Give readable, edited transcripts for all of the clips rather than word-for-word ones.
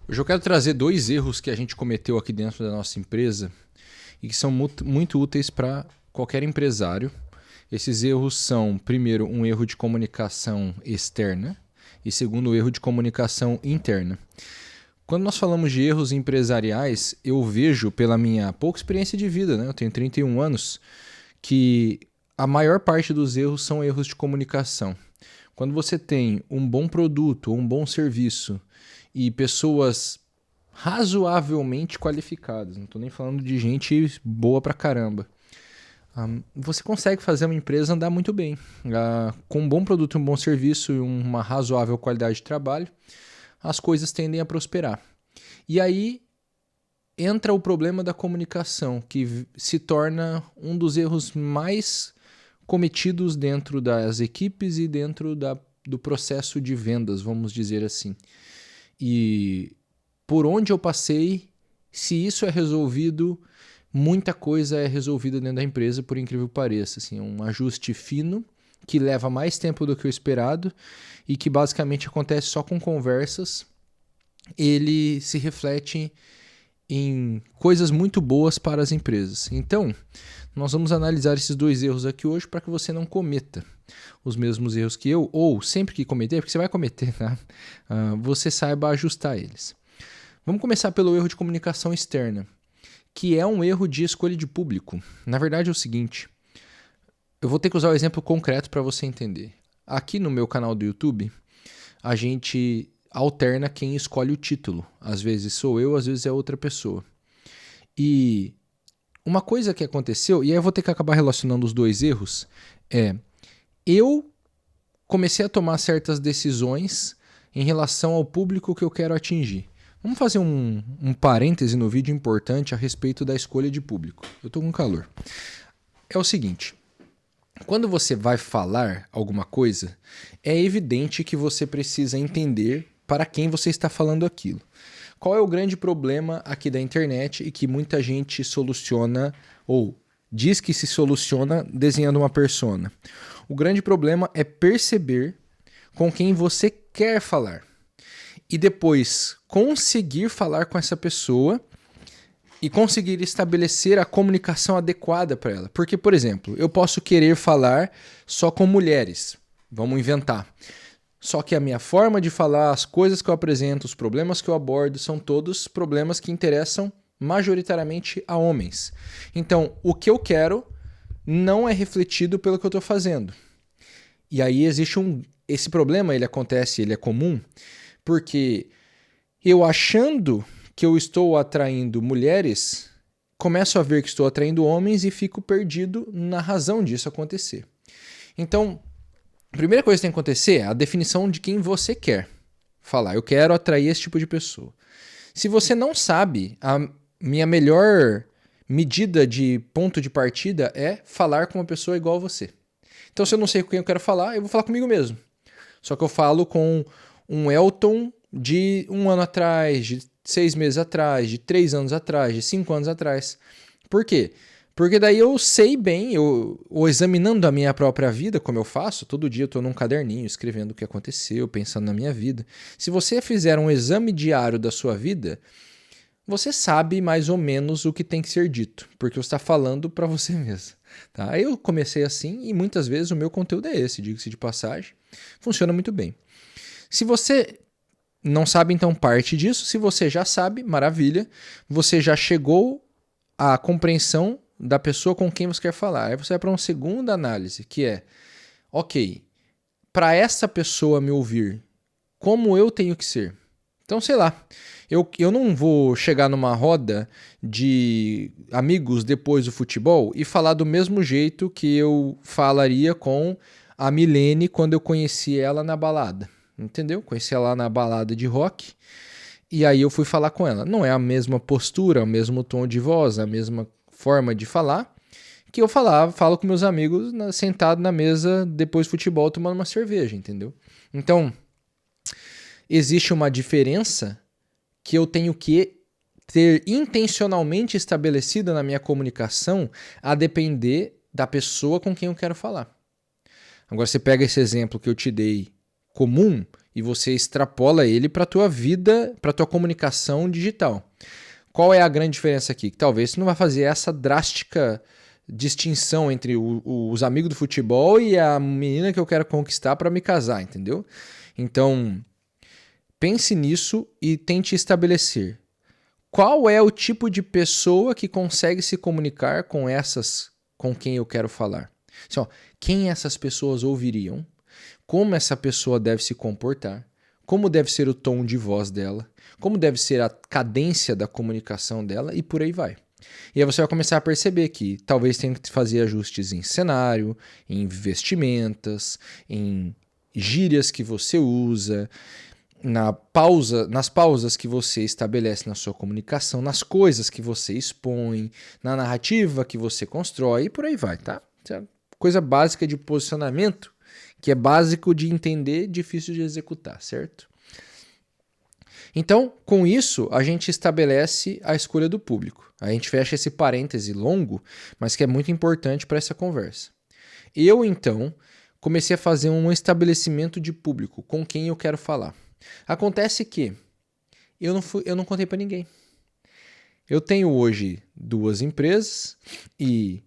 Hoje eu quero trazer dois erros que a gente cometeu aqui dentro da nossa empresa e que são muito úteis para qualquer empresário. Esses erros são, primeiro, um erro de comunicação externa e, segundo, um erro de comunicação interna. Quando nós falamos de erros empresariais, eu vejo, pela minha pouca experiência de vida, né? Eu tenho 31 anos, que a maior parte dos erros são erros de comunicação. Quando você tem um bom produto ou um bom serviço e pessoas razoavelmente qualificadas, não estou nem falando de gente boa pra caramba, você consegue fazer uma empresa andar muito bem. Com um bom produto, um bom serviço e uma razoável qualidade de trabalho, as coisas tendem a prosperar. E aí entra o problema da comunicação, que se torna um dos erros mais cometidos dentro das equipes e dentro do processo de vendas, vamos dizer assim. E por onde eu passei, se isso é resolvido, muita coisa é resolvida dentro da empresa, por incrível que pareça. Assim, um ajuste fino, que leva mais tempo do que o esperado e que basicamente acontece só com conversas, ele se reflete em coisas muito boas para as empresas. Então, nós vamos analisar esses dois erros aqui hoje para que você não cometa os mesmos erros que eu, ou sempre que cometer, porque você vai cometer, tá? Você saiba ajustar eles. Vamos começar pelo erro de comunicação externa, que é um erro de escolha de público. Na verdade é o seguinte, eu vou ter que usar o exemplo concreto para você entender. Aqui no meu canal do YouTube, a gente alterna quem escolhe o título. Às vezes sou eu, às vezes é outra pessoa. E uma coisa que aconteceu, e aí eu vou ter que acabar relacionando os dois erros, eu comecei a tomar certas decisões em relação ao público que eu quero atingir. Vamos fazer um parêntese no vídeo importante a respeito da escolha de público. Eu estou com calor. É o seguinte, quando você vai falar alguma coisa, é evidente que você precisa entender para quem você está falando aquilo. Qual é o grande problema aqui da internet e que muita gente soluciona ou diz que se soluciona desenhando uma persona? O grande problema é perceber com quem você quer falar e depois conseguir falar com essa pessoa e conseguir estabelecer a comunicação adequada para ela. Porque, por exemplo, eu posso querer falar só com mulheres. Vamos inventar. Só que a minha forma de falar, as coisas que eu apresento, os problemas que eu abordo, são todos problemas que interessam majoritariamente a homens. Então, o que eu quero não é refletido pelo que eu estou fazendo. E aí existe esse problema, ele acontece, ele é comum, porque eu achando que eu estou atraindo mulheres, começo a ver que estou atraindo homens e fico perdido na razão disso acontecer. Então, a primeira coisa que tem que acontecer é a definição de quem você quer falar. Eu quero atrair esse tipo de pessoa. Se você não sabe, a minha melhor medida de ponto de partida é falar com uma pessoa igual a você. Então, se eu não sei com quem eu quero falar, eu vou falar comigo mesmo. Só que eu falo com um Elton de 1 ano atrás, de 6 meses atrás, de 3 anos atrás, de 5 anos atrás. Por quê? Porque daí eu sei bem, ou examinando a minha própria vida, como eu faço, todo dia eu estou num caderninho escrevendo o que aconteceu, pensando na minha vida. Se você fizer um exame diário da sua vida, você sabe mais ou menos o que tem que ser dito, porque você está falando para você mesmo. Tá? Eu comecei assim e muitas vezes o meu conteúdo é esse, diga-se de passagem. Funciona muito bem. Se você não sabe, então parte disso. Se você já sabe, maravilha. Você já chegou à compreensão da pessoa com quem você quer falar. Aí você vai para uma segunda análise, que é, ok, para essa pessoa me ouvir, como eu tenho que ser? Então, sei lá, eu não vou chegar numa roda de amigos depois do futebol e falar do mesmo jeito que eu falaria com a Milene quando eu conheci ela na balada. Entendeu? Conheci ela na balada de rock e aí eu fui falar com ela. Não é a mesma postura, o mesmo tom de voz, a mesma forma de falar que eu falo com meus amigos sentado na mesa depois do futebol tomando uma cerveja, entendeu? Então, existe uma diferença que eu tenho que ter intencionalmente estabelecida na minha comunicação a depender da pessoa com quem eu quero falar. Agora você pega esse exemplo que eu te dei comum e você extrapola ele para a tua vida, para a tua comunicação digital. Qual é a grande diferença aqui? Que talvez você não vai fazer essa drástica distinção entre os amigos do futebol e a menina que eu quero conquistar para me casar, entendeu? Então, pense nisso e tente estabelecer qual é o tipo de pessoa que consegue se comunicar com quem eu quero falar. Assim, ó, quem essas pessoas ouviriam, como essa pessoa deve se comportar, como deve ser o tom de voz dela, como deve ser a cadência da comunicação dela e por aí vai. E aí você vai começar a perceber que talvez tenha que fazer ajustes em cenário, em vestimentas, em gírias que você usa, nas pausas que você estabelece na sua comunicação, nas coisas que você expõe, na narrativa que você constrói e por aí vai, tá? Isso é coisa básica de posicionamento, que é básico de entender, difícil de executar, certo? Então, com isso, a gente estabelece a escolha do público. A gente fecha esse parêntese longo, mas que é muito importante para essa conversa. Eu, então, comecei a fazer um estabelecimento de público, com quem eu quero falar. Acontece que eu não contei para ninguém. Eu tenho hoje 2 empresas e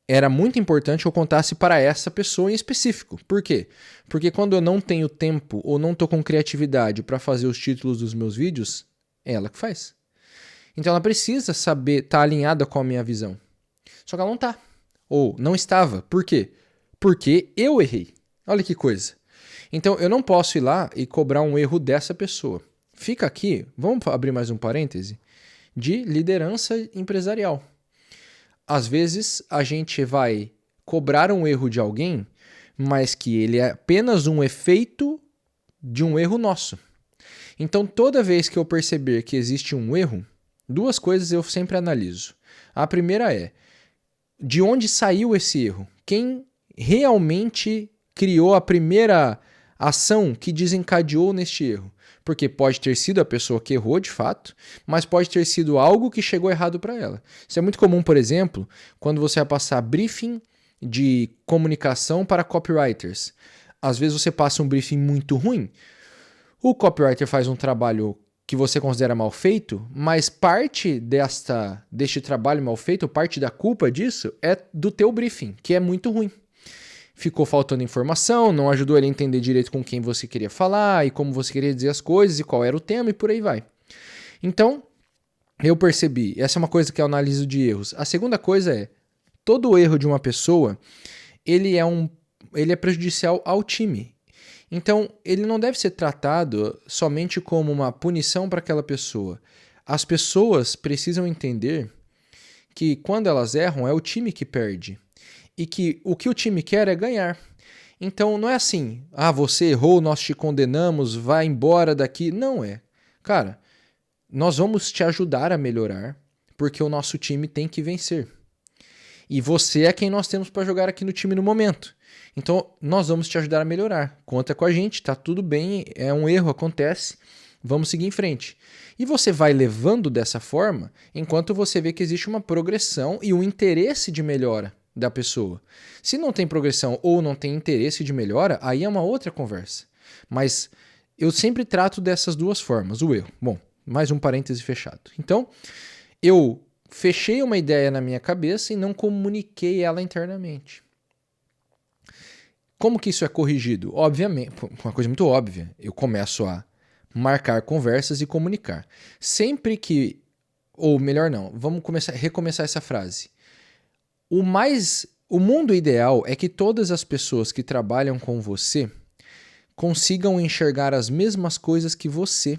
era muito importante eu contasse para essa pessoa em específico. Por quê? Porque quando eu não tenho tempo ou não estou com criatividade para fazer os títulos dos meus vídeos, é ela que faz. Então ela precisa saber, estar alinhada com a minha visão. Só que ela não está. Ou não estava. Por quê? Porque eu errei. Olha que coisa. Então eu não posso ir lá e cobrar um erro dessa pessoa. Fica aqui, vamos abrir mais um parêntese, de liderança empresarial. Às vezes a gente vai cobrar um erro de alguém, mas que ele é apenas um efeito de um erro nosso. Então toda vez que eu perceber que existe um erro, 2 coisas eu sempre analiso. A primeira é, de onde saiu esse erro? Quem realmente criou a primeira ação que desencadeou neste erro? Porque pode ter sido a pessoa que errou de fato, mas pode ter sido algo que chegou errado para ela. Isso é muito comum, por exemplo, quando você vai passar briefing de comunicação para copywriters. Às vezes você passa um briefing muito ruim, o copywriter faz um trabalho que você considera mal feito, mas parte deste trabalho mal feito, parte da culpa disso é do teu briefing, que é muito ruim. Ficou faltando informação, não ajudou ele a entender direito com quem você queria falar e como você queria dizer as coisas e qual era o tema e por aí vai. Então, eu percebi, essa é uma coisa que eu analiso de erros. A segunda coisa é, todo erro de uma pessoa, ele é prejudicial ao time. Então, ele não deve ser tratado somente como uma punição para aquela pessoa. As pessoas precisam entender que quando elas erram, é o time que perde. E que o time quer é ganhar. Então não é assim, você errou, nós te condenamos, vai embora daqui. Não é. Cara, nós vamos te ajudar a melhorar, porque o nosso time tem que vencer. E você é quem nós temos para jogar aqui no time no momento. Então nós vamos te ajudar a melhorar. Conta com a gente, tá tudo bem, é um erro, acontece. Vamos seguir em frente. E você vai levando dessa forma, enquanto você vê que existe uma progressão e um interesse de melhora da pessoa. Se não tem progressão ou não tem interesse de melhora, aí é uma outra conversa. Mas eu sempre trato dessas 2 formas, o erro. Bom, mais um parêntese fechado. Então, eu fechei uma ideia na minha cabeça e não comuniquei ela internamente. Como que isso é corrigido? Obviamente, uma coisa muito óbvia, eu começo a marcar conversas e comunicar. Sempre que, ou melhor não, vamos recomeçar essa frase. O mundo ideal é que todas as pessoas que trabalham com você consigam enxergar as mesmas coisas que você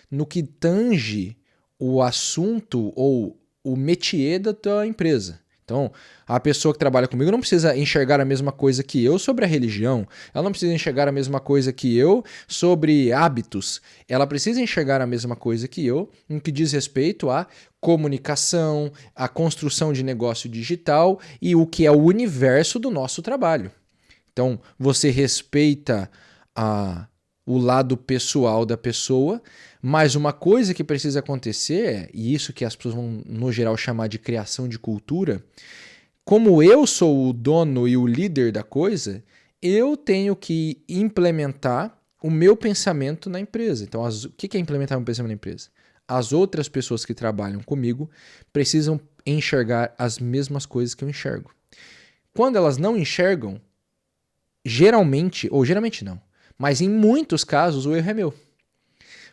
no que tange o assunto ou o métier da tua empresa. Então, a pessoa que trabalha comigo não precisa enxergar a mesma coisa que eu sobre a religião, ela não precisa enxergar a mesma coisa que eu sobre hábitos, ela precisa enxergar a mesma coisa que eu no que diz respeito à comunicação, à construção de negócio digital e o que é o universo do nosso trabalho. Então, você respeita o lado pessoal da pessoa, mas uma coisa que precisa acontecer, e isso que as pessoas vão, no geral, chamar de criação de cultura, como eu sou o dono e o líder da coisa, eu tenho que implementar o meu pensamento na empresa. Então, o que é implementar o meu pensamento na empresa? As outras pessoas que trabalham comigo precisam enxergar as mesmas coisas que eu enxergo. Quando elas não enxergam, geralmente não, mas em muitos casos o erro é meu.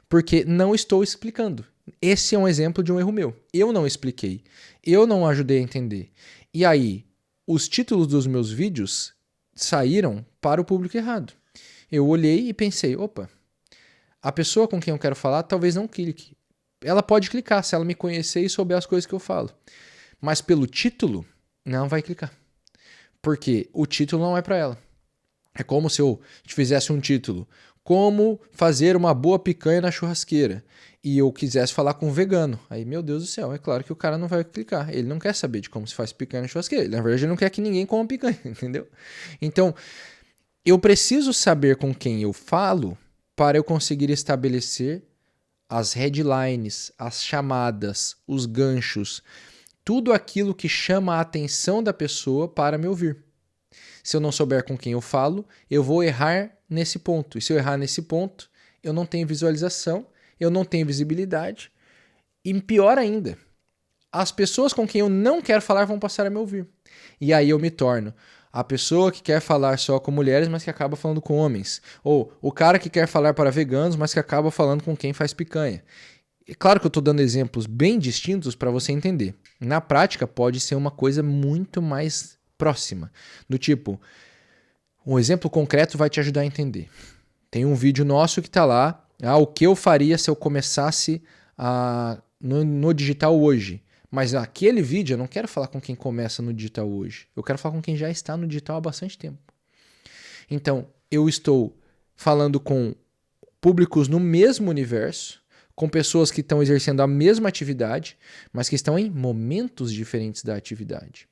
Porque não estou explicando. Esse é um exemplo de um erro meu. Eu não expliquei. Eu não ajudei a entender. E aí, os títulos dos meus vídeos saíram para o público errado. Eu olhei e pensei, opa, a pessoa com quem eu quero falar talvez não clique. Ela pode clicar se ela me conhecer e souber as coisas que eu falo. Mas pelo título, não vai clicar. Porque o título não é para ela. É como se eu te fizesse um título, como fazer uma boa picanha na churrasqueira, e eu quisesse falar com um vegano. Aí, meu Deus do céu, é claro que o cara não vai clicar. Ele não quer saber de como se faz picanha na churrasqueira. Na verdade, ele não quer que ninguém coma picanha, entendeu? Então, eu preciso saber com quem eu falo para eu conseguir estabelecer as headlines, as chamadas, os ganchos, tudo aquilo que chama a atenção da pessoa para me ouvir. Se eu não souber com quem eu falo, eu vou errar nesse ponto. E se eu errar nesse ponto, eu não tenho visualização, eu não tenho visibilidade. E pior ainda, as pessoas com quem eu não quero falar vão passar a me ouvir. E aí eu me torno a pessoa que quer falar só com mulheres, mas que acaba falando com homens. Ou o cara que quer falar para veganos, mas que acaba falando com quem faz picanha. É claro que eu estou dando exemplos bem distintos para você entender. Na prática, pode ser uma coisa muito mais próxima. Do tipo, um exemplo concreto vai te ajudar a entender. Tem um vídeo nosso que está lá, o que eu faria se eu começasse no digital hoje. Mas aquele vídeo eu não quero falar com quem começa no digital hoje. Eu quero falar com quem já está no digital há bastante tempo. Então, eu estou falando com públicos no mesmo universo, com pessoas que estão exercendo a mesma atividade, mas que estão em momentos diferentes da atividade.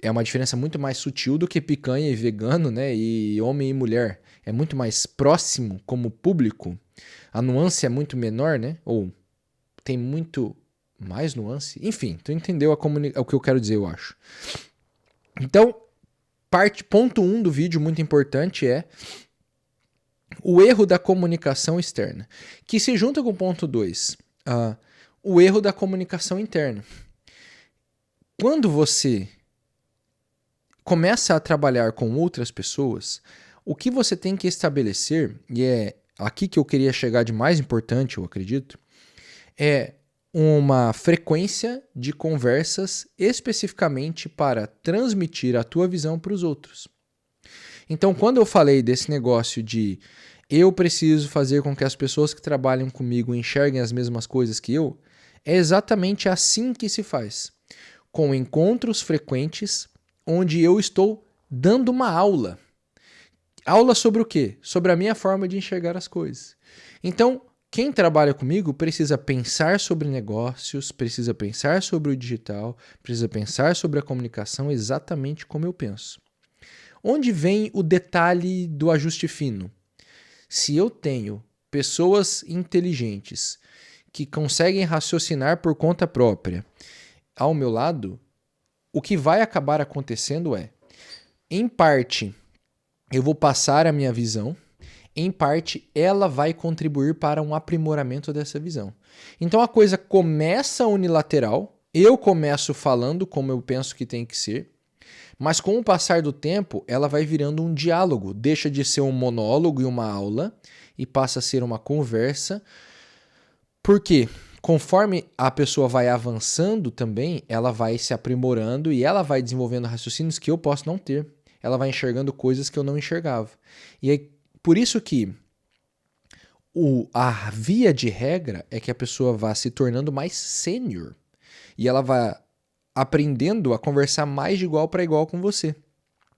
É uma diferença muito mais sutil do que picanha e vegano, né? E homem e mulher. É muito mais próximo como público. A nuance é muito menor, né? Ou tem muito mais nuance. Enfim, tu entendeu o que eu quero dizer, eu acho. Então, ponto 1 do vídeo muito importante é o erro da comunicação externa, que se junta com o ponto 2, o erro da comunicação interna. Quando você começa a trabalhar com outras pessoas, o que você tem que estabelecer, e é aqui que eu queria chegar de mais importante, eu acredito, é uma frequência de conversas especificamente para transmitir a tua visão para os outros. Então, quando eu falei desse negócio de eu preciso fazer com que as pessoas que trabalham comigo enxerguem as mesmas coisas que eu, é exatamente assim que se faz. Com encontros frequentes, onde eu estou dando uma aula. Aula sobre o quê? Sobre a minha forma de enxergar as coisas. Então, quem trabalha comigo precisa pensar sobre negócios, precisa pensar sobre o digital, precisa pensar sobre a comunicação exatamente como eu penso. Onde vem o detalhe do ajuste fino? Se eu tenho pessoas inteligentes que conseguem raciocinar por conta própria ao meu lado, o que vai acabar acontecendo é, em parte, eu vou passar a minha visão, em parte, ela vai contribuir para um aprimoramento dessa visão. Então a coisa começa unilateral, eu começo falando como eu penso que tem que ser, mas com o passar do tempo, ela vai virando um diálogo, deixa de ser um monólogo e uma aula e passa a ser uma conversa. Por quê? Conforme a pessoa vai avançando também, ela vai se aprimorando e ela vai desenvolvendo raciocínios que eu posso não ter. Ela vai enxergando coisas que eu não enxergava. E é por isso que a via de regra é que a pessoa vá se tornando mais sênior e ela vai aprendendo a conversar mais de igual para igual com você.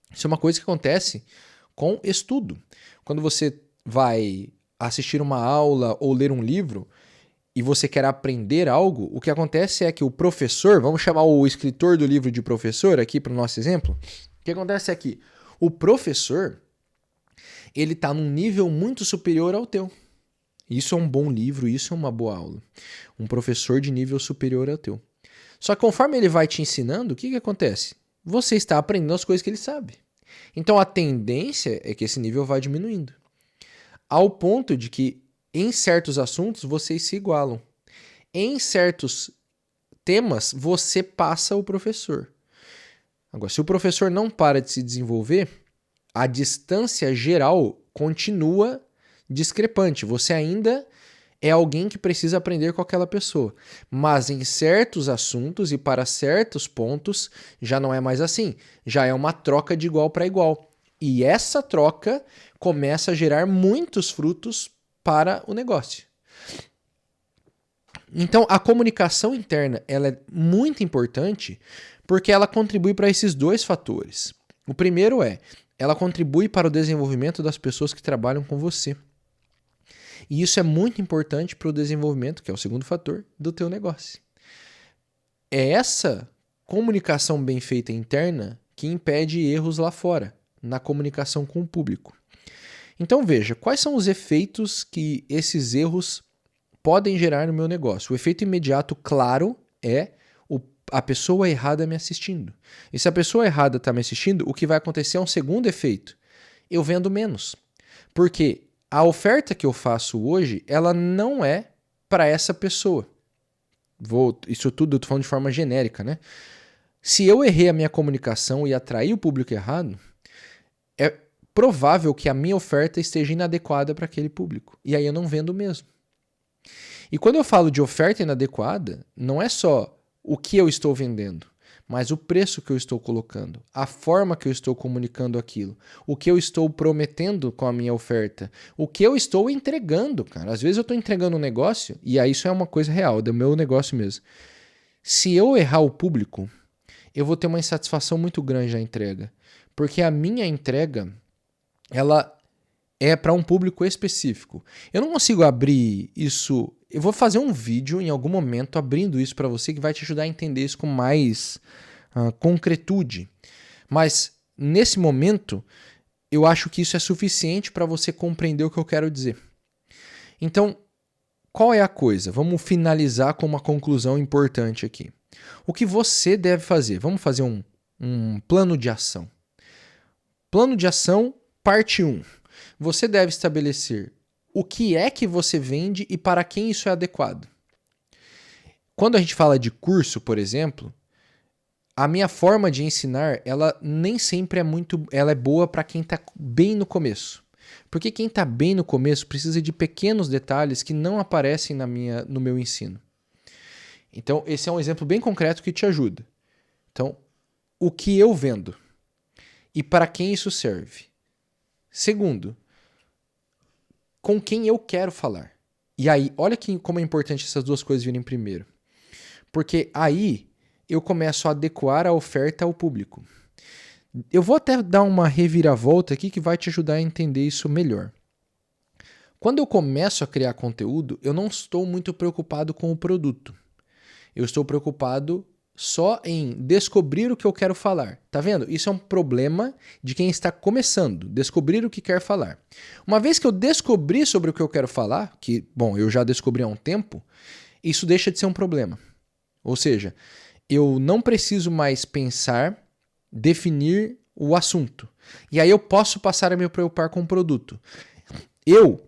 Isso é uma coisa que acontece com estudo. Quando você vai assistir uma aula ou ler um livro e você quer aprender algo, o que acontece é que o professor, vamos chamar o escritor do livro de professor aqui para o nosso exemplo, o que acontece é que o professor, ele está num nível muito superior ao teu. Isso é um bom livro, isso é uma boa aula. Um professor de nível superior ao teu. Só que conforme ele vai te ensinando, o que acontece? Você está aprendendo as coisas que ele sabe. Então a tendência é que esse nível vá diminuindo. ao ponto de que em certos assuntos vocês se igualam. Em certos temas você passa o professor. Agora, se o professor não para de se desenvolver, a distância geral continua discrepante. Você ainda é alguém que precisa aprender com aquela pessoa. Mas em certos assuntos e para certos pontos já não é mais assim. Já é uma troca de igual para igual. E essa troca começa a gerar muitos frutos para o negócio. Então, a comunicação interna ela é muito importante porque ela contribui para esses dois fatores. O primeiro ela contribui para o desenvolvimento das pessoas que trabalham com você. E isso é muito importante para o desenvolvimento, que é o segundo fator, do teu negócio. É essa comunicação bem feita interna que impede erros lá fora, na comunicação com o público. Então veja, quais são os efeitos que esses erros podem gerar no meu negócio? O efeito imediato, claro, é a pessoa errada me assistindo. E se a pessoa errada está me assistindo, o que vai acontecer é um segundo efeito. Eu vendo menos. Porque a oferta que eu faço hoje, ela não é para essa pessoa. Isso tudo eu estou falando de forma genérica, né? Se eu errei a minha comunicação e atraí o público errado, é provável que a minha oferta esteja inadequada para aquele público. E aí eu não vendo mesmo. E quando eu falo de oferta inadequada, não é só o que eu estou vendendo, mas o preço que eu estou colocando, a forma que eu estou comunicando aquilo, o que eu estou prometendo com a minha oferta, o que eu estou entregando, cara. Às vezes eu estou entregando um negócio, e aí isso é uma coisa real, do meu negócio mesmo. Se eu errar o público, eu vou ter uma insatisfação muito grande na entrega, porque a minha entrega, ela é para um público específico. Eu não consigo abrir isso. Eu vou fazer um vídeo em algum momento abrindo isso para você que vai te ajudar a entender isso com mais concretude. Mas nesse momento, eu acho que isso é suficiente para você compreender o que eu quero dizer. Então, qual é a coisa? Vamos finalizar com uma conclusão importante aqui. O que você deve fazer? Vamos fazer um plano de ação. Plano de ação, parte 1. Você deve estabelecer o que é que você vende e para quem isso é adequado. Quando a gente fala de curso, por exemplo, a minha forma de ensinar, ela nem sempre ela é boa para quem está bem no começo. Porque quem está bem no começo precisa de pequenos detalhes que não aparecem no meu ensino. Então, esse é um exemplo bem concreto que te ajuda. Então, o que eu vendo e para quem isso serve. Segundo, com quem eu quero falar. E aí, olha como é importante essas duas coisas virem primeiro. Porque aí eu começo a adequar a oferta ao público. Eu vou até dar uma reviravolta aqui que vai te ajudar a entender isso melhor. Quando eu começo a criar conteúdo, eu não estou muito preocupado com o produto. Eu estou preocupado só em descobrir o que eu quero falar. Tá vendo? Isso é um problema de quem está começando, descobrir o que quer falar. Uma vez que eu descobri sobre o que eu quero falar, que, bom, eu já descobri há um tempo, isso deixa de ser um problema. Ou seja, eu não preciso mais pensar, definir o assunto. E aí eu posso passar a me preocupar com o produto. Eu,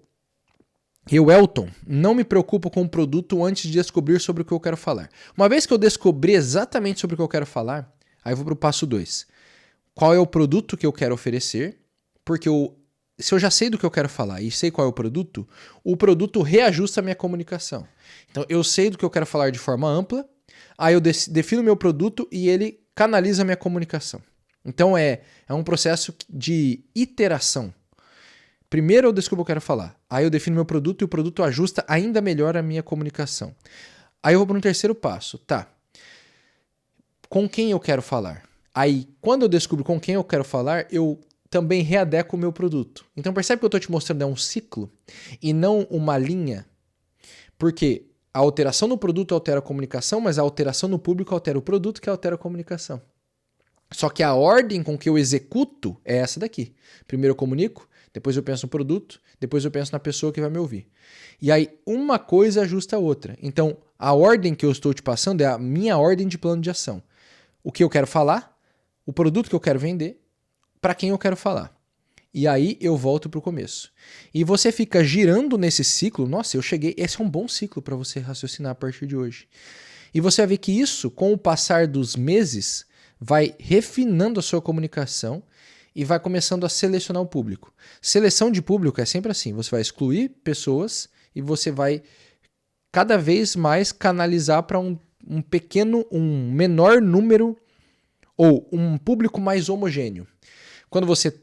Elton, não me preocupo com o produto antes de descobrir sobre o que eu quero falar. Uma vez que eu descobri exatamente sobre o que eu quero falar, aí eu vou para o passo 2. Qual é o produto que eu quero oferecer? Porque se eu já sei do que eu quero falar e sei qual é o produto reajusta a minha comunicação. Então eu sei do que eu quero falar de forma ampla, aí eu defino o meu produto e ele canaliza a minha comunicação. Então é um processo de iteração. Primeiro eu descubro o que eu quero falar, aí eu defino meu produto e o produto ajusta ainda melhor a minha comunicação. Aí eu vou para um terceiro passo, tá? Com quem eu quero falar? Aí, quando eu descubro com quem eu quero falar, eu também readequo o meu produto. Então percebe que eu estou te mostrando um ciclo e não uma linha? Porque a alteração no produto altera a comunicação, mas a alteração no público altera o produto, que altera a comunicação. Só que a ordem com que eu executo é essa daqui. Primeiro eu comunico, depois eu penso no produto, depois eu penso na pessoa que vai me ouvir. E aí uma coisa ajusta a outra. Então a ordem que eu estou te passando é a minha ordem de plano de ação. O que eu quero falar, o produto que eu quero vender, para quem eu quero falar. e aí eu volto para o começo. E você fica girando nesse ciclo. Nossa, eu cheguei. Esse é um bom ciclo para você raciocinar a partir de hoje. E você vai ver que isso, com o passar dos meses, vai refinando a sua comunicação e vai começando a selecionar o público. Seleção de público é sempre assim. Você vai excluir pessoas e você vai cada vez mais canalizar para um menor número ou um público mais homogêneo. Quando você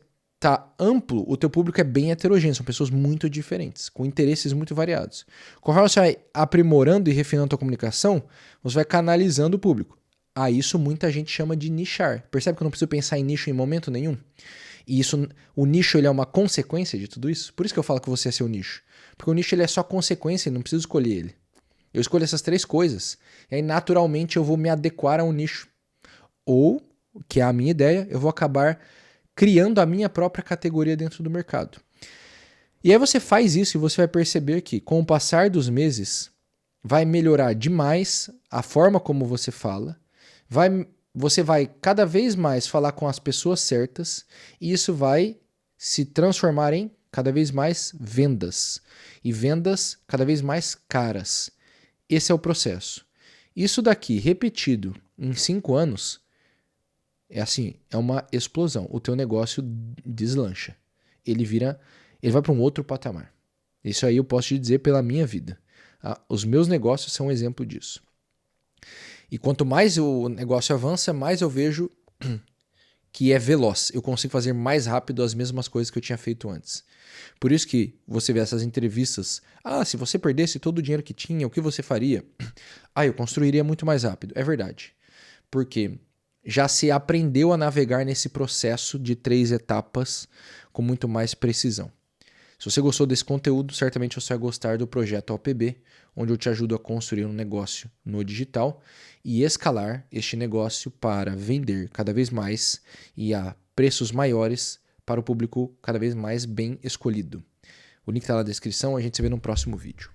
tá amplo, o teu público é bem heterogêneo, são pessoas muito diferentes, com interesses muito variados. Conforme você vai aprimorando e refinando a tua comunicação, você vai canalizando o público. A isso muita gente chama de nichar. Percebe que eu não preciso pensar em nicho em momento nenhum? E isso, o nicho ele é uma consequência de tudo isso? Por isso que eu falo que você é seu nicho. Porque o nicho ele é só consequência, eu não preciso escolher ele. Eu escolho essas 3 coisas, e aí naturalmente eu vou me adequar a um nicho. Ou, que é a minha ideia, eu vou acabar criando a minha própria categoria dentro do mercado. E aí você faz isso e você vai perceber que, com o passar dos meses, vai melhorar demais a forma como você fala, você vai cada vez mais falar com as pessoas certas, e isso vai se transformar em cada vez mais vendas. E vendas cada vez mais caras. Esse é o processo. Isso daqui, repetido em 5 anos, é uma explosão. O teu negócio deslancha. Ele vai para um outro patamar. Isso aí eu posso te dizer pela minha vida. Os meus negócios são um exemplo disso. E quanto mais o negócio avança, mais eu vejo que é veloz. Eu consigo fazer mais rápido as mesmas coisas que eu tinha feito antes. Por isso que você vê essas entrevistas. Se você perdesse todo o dinheiro que tinha, o que você faria? Eu construiria muito mais rápido. É verdade. Porque já se aprendeu a navegar nesse processo de 3 etapas com muito mais precisão. Se você gostou desse conteúdo, certamente você vai gostar do projeto OPB, onde eu te ajudo a construir um negócio no digital e escalar este negócio para vender cada vez mais e a preços maiores para o público cada vez mais bem escolhido. O link está na descrição, a gente se vê no próximo vídeo.